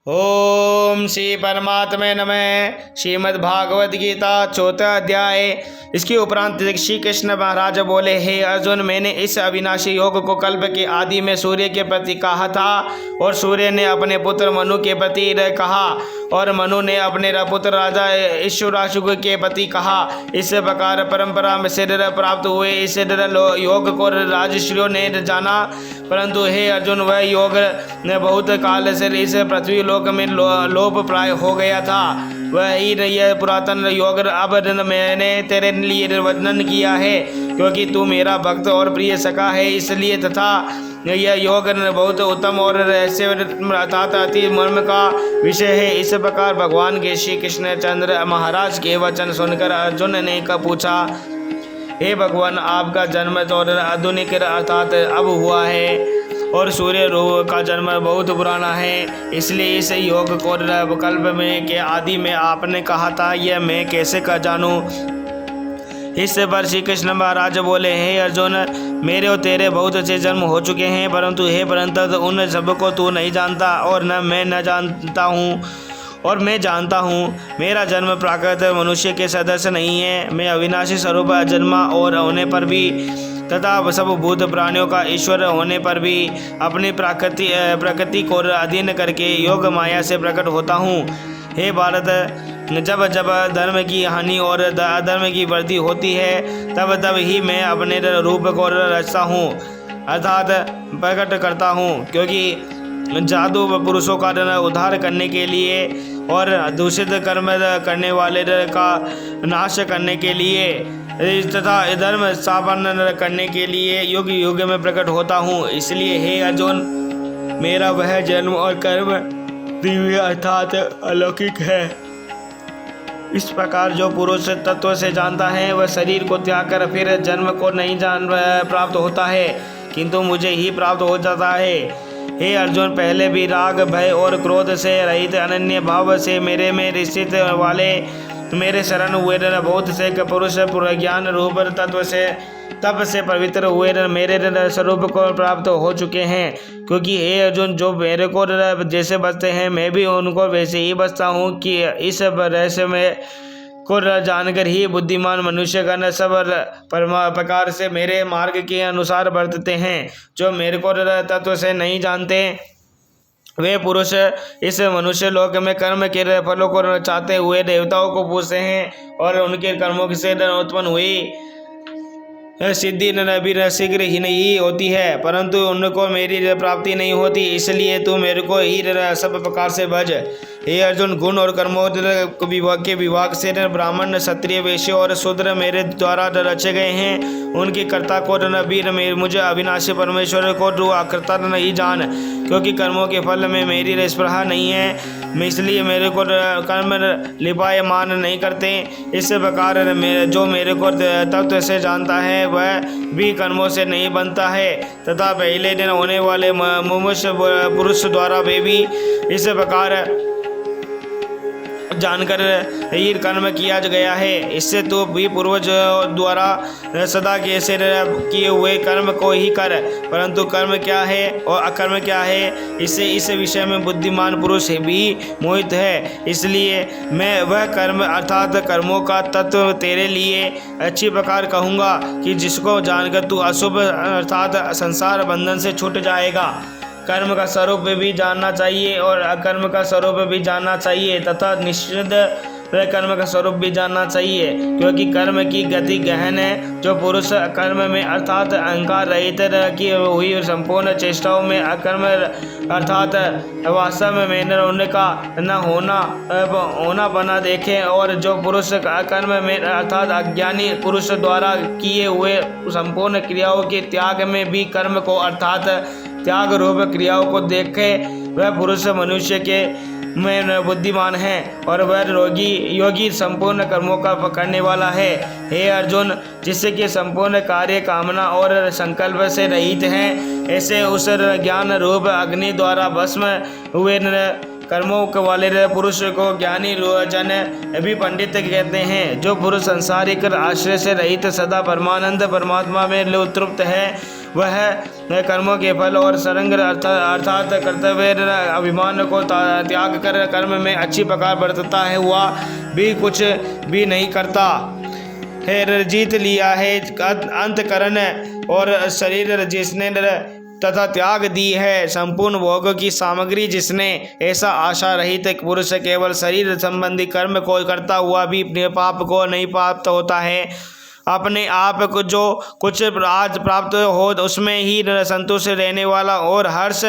ओम श्री परमात्मे नमः। श्रीमद् भागवत गीता चौथा अध्याय। इसके उपरांत श्री कृष्ण महाराज बोले, हे अर्जुन, मैंने इस अविनाशी योग को कल्प के आदि में सूर्य के प्रति कहा था और सूर्य ने अपने पुत्र मनु के प्रति कहा और मनु ने अपने पुत्र राजा ईश्वराशुक के प्रति कहा। इस प्रकार परंपरा में शरीर प्राप्त हुए इस योग को राजर्षियों ने जाना, परंतु हे अर्जुन, वह योग ने बहुत काल से इस पृथ्वी लोक में लोप प्राय हो गया था। वह ही यह पुरातन योग अब मैंने तेरे लिए वर्णन किया है, क्योंकि तू मेरा भक्त और प्रिय सखा है, इसलिए। तथा यह योग बहुत उत्तम और रहस्य अर्थात अति मर्म का विषय है। इस प्रकार भगवान के श्री कृष्ण चंद्र महाराज के वचन सुनकर अर्जुन ने पूछा, हे भगवान, आपका जन्म तो आधुनिक अर्थात अब हुआ है और सूर्य का जन्म बहुत पुराना है, इसलिए इस योग को कल्प में के आदि में आपने कहा था, यह मैं कैसे कर जानूं। इस पर श्री कृष्ण महाराज बोले, हे अर्जुन, मेरे और तेरे बहुत से जन्म हो चुके हैं, परंतु हे परंतु उन सबको तू नहीं जानता और न मैं न जानता हूँ और मैं जानता हूँ। मेरा जन्म प्राकृत मनुष्य के सदस्य नहीं है। मैं अविनाशी स्वरूप अजन्मा और होने पर भी तथा सब भूत प्राणियों का ईश्वर होने पर भी अपनी प्रकृति को अधीन करके योग माया से प्रकट होता हूँ। हे भारत, जब जब धर्म की हानि और अधर्म की वृद्धि होती है, तब तब ही मैं अपने रूप को रचता हूँ अर्थात प्रकट करता हूँ, क्योंकि जादू पुरुषों का उद्धार करने के लिए और दूषित कर्म करने वाले का नाश करने के लिए तथा धर्म स्थापन करने के लिए युग युग में प्रकट होता हूँ। इसलिए हे अर्जुन, मेरा वह जन्म और कर्म दिव्य अर्थात अलौकिक है। इस प्रकार जो पुरुष तत्व से जानता है, वह शरीर को त्याग कर फिर जन्म को नहीं प्राप्त होता है, किंतु मुझे ही प्राप्त हो जाता है। हे अर्जुन, पहले भी राग, भय और क्रोध से रहित अनन्य भाव से मेरे में स्थित वाले मेरे शरण हुए बहुत से पुरुष ज्ञान रूप तत्व से तप से पवित्र हुए मेरे स्वरूप को प्राप्त हो चुके हैं। क्योंकि हे अर्जुन, जो मेरे को जैसे बचते हैं, मैं भी उनको वैसे ही बचता हूँ कि इस रहस्य में को जानकर ही बुद्धिमान मनुष्य का सब प्रकार से मेरे मार्ग के अनुसार बरतते हैं। जो मेरे को तत्व से नहीं जानते, वे पुरुष इस मनुष्य लोक में कर्म के फलों को चाहते हुए देवताओं को पूछते हैं और उनके कर्मों से उत्पन्न हुई सिद्धि भी शीघ्र ही नहीं होती है, परंतु उनको मेरी प्राप्ति नहीं होती। इसलिए तू मेरे को ही सब प्रकार से भज। हे अर्जुन, गुण और कर्मों के विभाग से ब्राह्मण, क्षत्रिय, वैश्य और शूद्र मेरे द्वारा रचे गए हैं। उनकी कर्ता को भी मुझे अविनाशी परमेश्वर को तू कर्ता नहीं जान, क्योंकि कर्मों के फल में मेरी स्पृहा नहीं है, इसलिए मेरे को कर्म लिपायमान नहीं करते। इस प्रकार जो मेरे को तत्व से जानता है, वह भी कर्मों से नहीं बनता है, तथा पहले दिन होने वाले मुमुक्ष पुरुष द्वारा वे भी इस प्रकार जानकर ही कर्म किया गया है। इससे तो भी पूर्वज द्वारा सदा के से किए हुए कर्म को ही कर, परंतु कर्म क्या है और अकर्म क्या है, इससे इस विषय में बुद्धिमान पुरुष भी मोहित है। इसलिए मैं वह कर्म अर्थात कर्मों का तत्व तेरे लिए अच्छी प्रकार कहूँगा कि जिसको जानकर तू अशुभ अर्थात संसार बंधन से छूट जाएगा। कर्म का स्वरूप भी जानना चाहिए और अकर्म का स्वरूप भी जानना चाहिए तथा निषिद्ध कर्म का स्वरूप भी जानना चाहिए, क्योंकि कर्म की गति गहन है। जो पुरुष कर्म में अर्थात अहंकार रहित की हुई संपूर्ण चेष्टाओं में अकर्म अर्थात वास्तव में उनका न होना बना देखे, और जो पुरुष कर्म में अर्थात अज्ञानी पुरुष द्वारा किए हुए संपूर्ण क्रियाओं के त्याग में भी कर्म को अर्थात त्याग रूप क्रियाओं को देखे, वह पुरुष मनुष्य के में बुद्धिमान है और वह योगी संपूर्ण कर्मों का करने वाला है। हे अर्जुन, जिससे कि संपूर्ण कार्य कामना और संकल्प से रहित हैं, ऐसे उस ज्ञान रूप अग्नि द्वारा भस्म हुए कर्मों वाले पुरुष को ज्ञानी जन भी पंडित कहते हैं। जो पुरुष संसारिक आश्रय से रहित सदा परमानंद परमात्मा में तृप्त है, वह कर्मों के फल और संग अर्थात कर्तव्य अभिमान को त्याग कर कर्म में अच्छी प्रकार बरतता है, वह भी कुछ भी नहीं करता है। जीत लिया है अंतकरण और शरीर जिसने तथा त्याग दी है संपूर्ण भोग की सामग्री जिसने, ऐसा आशा रहित पुरुष केवल शरीर संबंधी कर्म को करता हुआ भी अपने पाप को नहीं प्राप्त होता है। अपने आप को जो कुछ आज प्राप्त हो उसमें ही संतुष्ट रहने वाला और हर्ष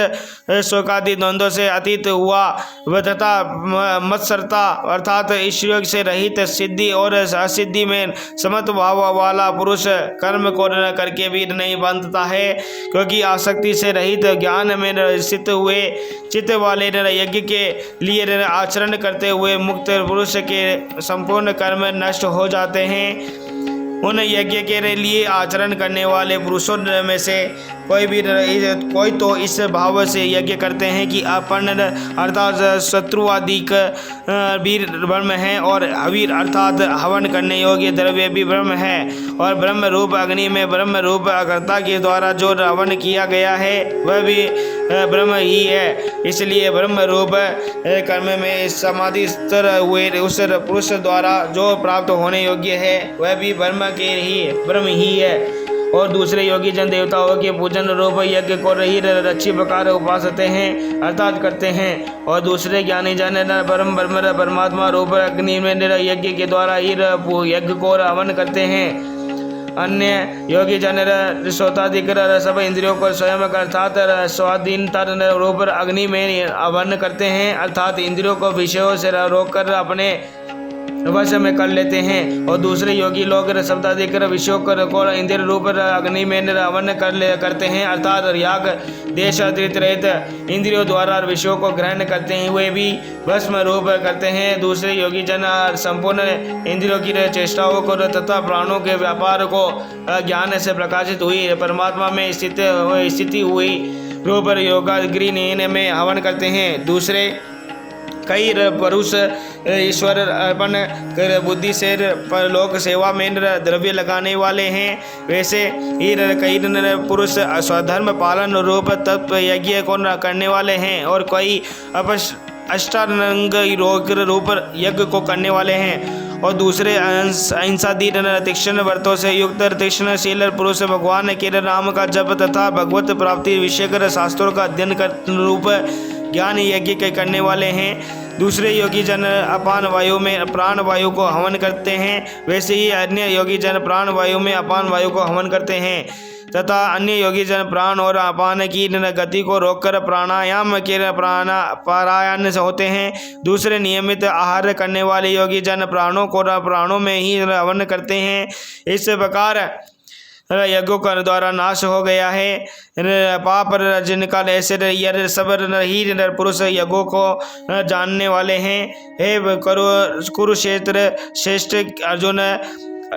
शोकादि द्वंद्व से अतीत हुआ तथा मत्सरता अर्थात ईश्वर से रहित सिद्धि और असिद्धि में समत्व भाव वाला पुरुष कर्म को करके भी नहीं बंधता है, क्योंकि आसक्ति से रहित ज्ञान में स्थित हुए चित्त वाले यज्ञ के लिए आचरण करते हुए मुक्त पुरुष के संपूर्ण कर्म नष्ट हो जाते हैं। उन यज्ञ के लिए आचरण करने वाले पुरुषों में से कोई तो इस भाव से यज्ञ करते हैं कि अपन अर्थात शत्रुवादिक वीर ब्रह्म है और अवीर अर्थात हवन करने योग्य द्रव्य भी ब्रह्म है और ब्रह्म रूप अग्नि में ब्रह्म रूप कर्ता के द्वारा जो हवन किया गया है वह भी ब्रह्म ही है। इसलिए ब्रह्म रूप कर्म में समाधि स्तर हुए उस पुरुष द्वारा जो प्राप्त होने योग्य है वह भी ब्रह्म ही है। और दूसरे योगी जन देवताओं के पूजन रूप यज्ञ को ही अच्छी प्रकार उपासते हैं अर्थात करते हैं, और दूसरे ज्ञानी जन परम ब्रह्म परमात्मा रूप अग्नि में यज्ञ के द्वारा ही यज्ञ को हवन करते हैं। अन्य योगी जन श्रोताधिक सब इंद्रियों को स्वयं अर्थात स्वाधीनता रूप अग्नि में हवन करते हैं अर्थात इंद्रियों को विषयों से रोककर अपने वश में कर लेते हैं। और दूसरे योगी लोग शब्दाधिक विषयों को इंद्र रूप अग्नि में हवन करते हैं अर्थात याग देश अतिरिक्त रहित इंद्रियों द्वारा विषयों को ग्रहण करते हैं वे भी भस्म रूप करते हैं। दूसरे योगी जन संपूर्ण इंद्रियों की चेष्टाओं को तथा प्राणों के व्यापार को ज्ञान से प्रकाशित हुई परमात्मा में स्थिति हुई रूप योगाग्नि में हवन करते हैं। दूसरे कई पुरुष ईश्वर अर्पण कर बुद्धि से लोक सेवा में द्रव्य लगाने वाले हैं, वैसे ही कई पुरुष स्वधर्म पालन रूप तत्व यज्ञ को करने वाले हैं और कई अष्टांग योग रूप यज्ञ को करने वाले हैं। और दूसरे अहिंसादी तीक्ष्ण व्रतों से युक्त तीक्ष्णशील पुरुष भगवान के नाम का जप तथा भगवत प्राप्ति विषय शास्त्रों का अध्ययन कर रूप ज्ञान यज्ञ के करने वाले हैं। दूसरे योगी जन अपान वायु में प्राण वायु को हवन करते हैं, वैसे ही अन्य योगी जन प्राण वायु में अपान वायु को हवन करते हैं तथा अन्य योगी जन प्राण और अपान की गति को रोककर प्राणायाम के पारायण से होते हैं। दूसरे नियमित आहार करने वाले योगी जन प्राणों को प्राणों में ही हवन करते हैं। इस प्रकार यज्ञों का द्वारा नाश हो गया है पाप जिनका ऐसे सब ही पुरुष यज्ञों को जानने वाले हैं। हे कुरुक्षेत्र श्रेष्ठ अर्जुन,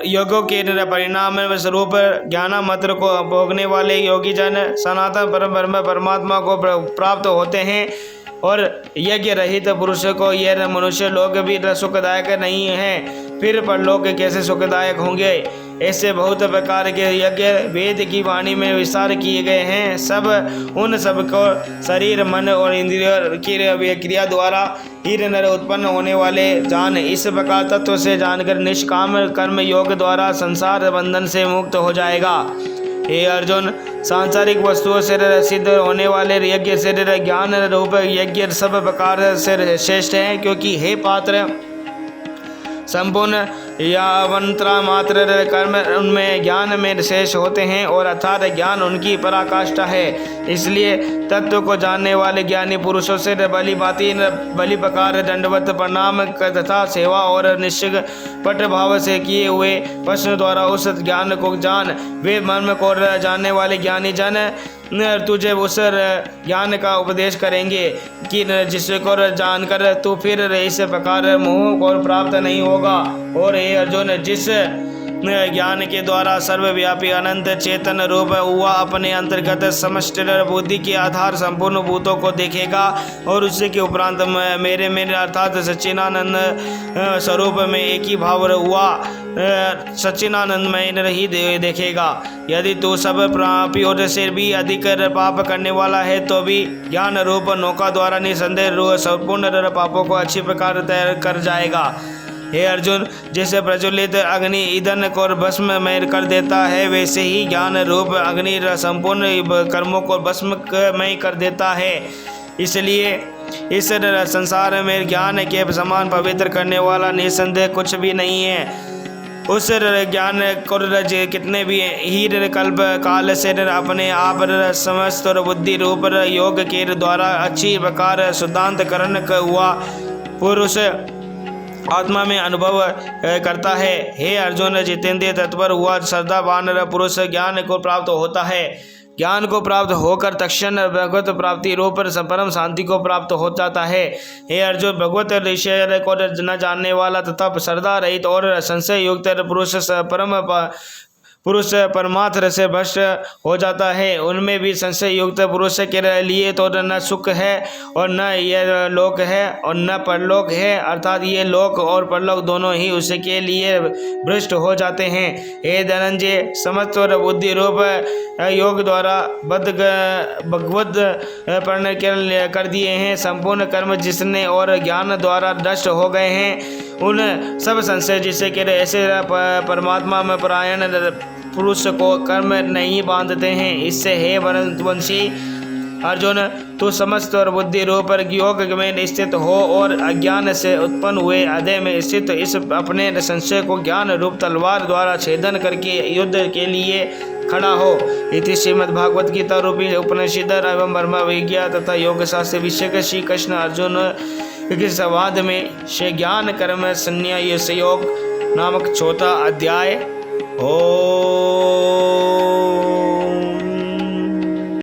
योगों के परिणाम स्वरूप ज्ञान मंत्र को भोगने वाले योगी जन सनातन परम ब्रह्म परमात्मा को प्राप्त होते हैं और यज्ञ रहित पुरुष को यह मनुष्य लोग भी सुखदायक नहीं है, फिर परलोक कैसे सुखदायक होंगे। ऐसे बहुत प्रकार के यज्ञ वेद की वाणी में विस्तार किए गए हैं। सब उन सब को शरीर मन और इंद्रियों की क्रिया द्वारा ही उत्पन्न होने वाले जान, इस प्रकार तत्व से जानकर निष्काम कर्म योग द्वारा संसार बंधन से मुक्त हो जाएगा। हे अर्जुन, सांसारिक वस्तुओं से सिद्ध होने वाले यज्ञ से ज्ञान रूप यज्ञ सब प्रकार से श्रेष्ठ है, क्योंकि हे पात्र संपूर्ण यावंत्रा मात्र कर्म उनमें ज्ञान में शेष होते हैं और अर्थात ज्ञान उनकी पराकाष्ठा है। इसलिए तत्व को जानने वाले ज्ञानी पुरुषों से बलि प्रकार दंडवत प्रणाम तथा सेवा और निश्चित पट भाव से किए हुए प्रश्न द्वारा उस ज्ञान को जान। वे मर्म को जानने वाले ज्ञानी जन तुझे उस ज्ञान का उपदेश करेंगे कि जिसको जानकर तू फिर इस प्रकार मोह को प्राप्त नहीं होगा। और हे अर्जुन, जिस ज्ञान के द्वारा सर्वव्यापी अनंत चेतन रूप हुआ अपने अंतर्गत समष्टि बुद्धि के आधार संपूर्ण भूतों को देखेगा और उससे के उपरांत मेरे अर्थात सच्चिदानंद स्वरूप में एक ही भाव हुआ सच्चिदानंद में ही देखेगा। यदि तू सब प्रापियों से भी अधिक पाप करने वाला है तो भी ज्ञान रूप नौका द्वारा निसंदेह संपूर्ण पापों को अच्छी प्रकार तैयार कर जाएगा। हे अर्जुन, जैसे प्रज्वलित अग्नि ईंधन को भस्म में कर देता है, वैसे ही ज्ञान रूप अग्नि संपूर्ण कर्मों को भस्ममय कर देता है। इसलिए इस संसार में ज्ञान के समान पवित्र करने वाला निसंदेह कुछ भी नहीं है। उस ज्ञान को कितने भी ही कल्प काल से अपने आप समस्त और बुद्धि रूप योग के द्वारा अच्छी प्रकार शुद्धांतकरण हुआ पुरुष आत्मा में अनुभव करता है। हे अर्जुन, जितेंद्रिय तत्पर हुआ श्रद्धावान पुरुष ज्ञान को प्राप्त होता है। ज्ञान को प्राप्त होकर तक्षण भगवत प्राप्ति रूप परम शांति को प्राप्त हो जाता है। हे अर्जुन, भगवत विषय को न जानने वाला तथा श्रद्धा रहित और संशय युक्त पुरुष परमात्म से भ्रष्ट हो जाता है। उनमें भी संशय युक्त पुरुष के लिए तो न सुख है और न यह लोक है और न परलोक है, अर्थात ये लोक और परलोक दोनों ही उसके लिए भ्रष्ट हो जाते हैं। हे धनंजय, समस्त और बुद्धि रूप योग द्वारा भगवत पढ़ने कर दिए हैं। संपूर्ण कर्म जिसने और ज्ञान द्वारा नष्ट हो गए हैं, उन सब संशय जिसे के ऐसे परमात्मा में परायण पुरुष को कर्म नहीं बांधते हैं। इससे हे वंशी अर्जुन, तू समस्त और बुद्धि रूप योग में स्थित हो और अज्ञान से उत्पन्न हुए हृदय में स्थित इस अपने संशय को ज्ञान रूप तलवार द्वारा छेदन करके युद्ध के लिए खड़ा हो। इति श्रीमद्भागवत गीता रूपी उपनिषद एवं ब्रह्म विज्ञा तथा योग शास्त्र विषय श्री कृष्ण अर्जुन के संवाद में श्री ज्ञान कर्म संन्यास योग नामक चौथा अध्याय। ओम